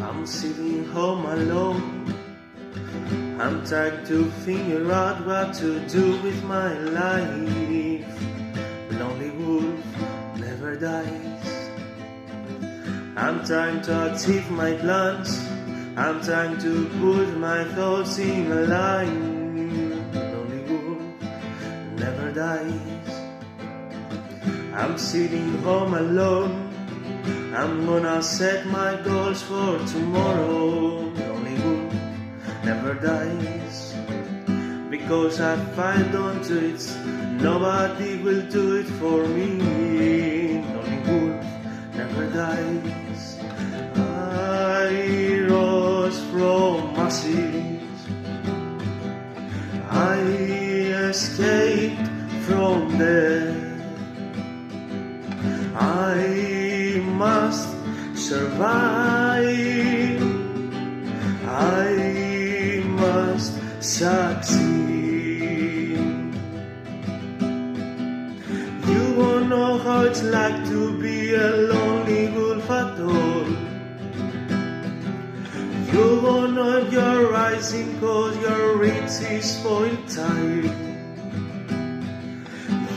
I'm sitting home alone. I'm trying to figure out what to do with my life. Lonely wolf never dies. I'm trying to achieve my plans. I'm trying to put my thoughts in a line. Lonely wolf never dies. I'm sitting home alone. I'm gonna set my goals for tomorrow. Lonely wolf never dies. Because I find onto it, nobody will do it for me. Lonely wolf never dies. I rose from ashes. I escaped from death. I must survive. I must succeed. You won't know how it's like to be a lonely wolf at all. You won't know if you're rising cause your reach is spoiled time.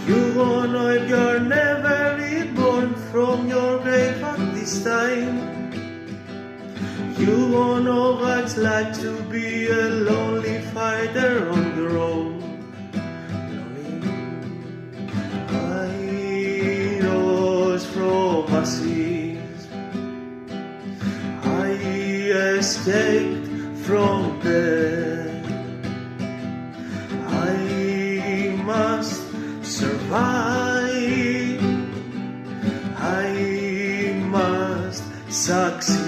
You won't know if you're never reborn from your grave at this time. You won't know what it's like to be a lonely fighter on your own. I rose from ashes. I escaped from death. I must survive. I must succeed.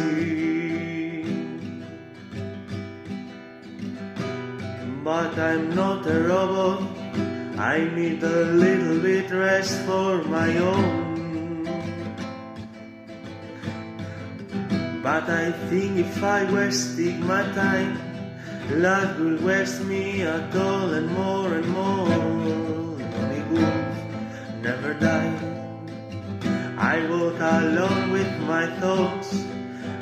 But I'm not a robot. I need a little bit rest for my own. But I think if I wasted my time, life will waste me at all and more and more. Lonely wolf never die. I walk alone with my thoughts.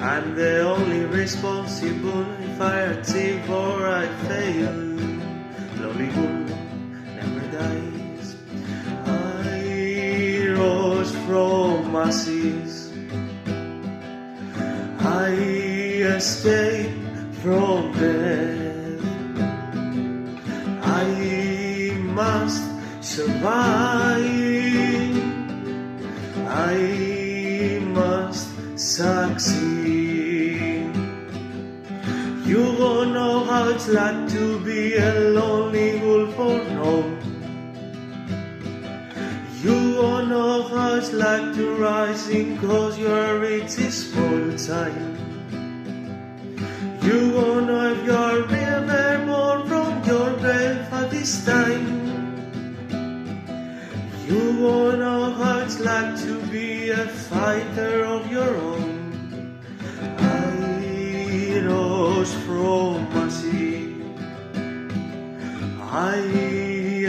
I'm the only responsible if I achieve or I fail. Lonely wolf never dies. I rose from ashes. I escaped from death. I must survive. I must succeed. You won't know how it's like to be a lonely wolf or no. You won't know how it's like to rising cause your reach is full time. You won't know if you're never born from your grave at this time. You won't know how it's like to be a fighter of your own. I rose from ashes. I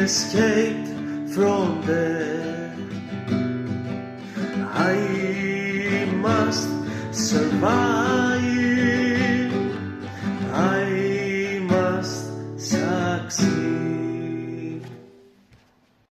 escaped from death. I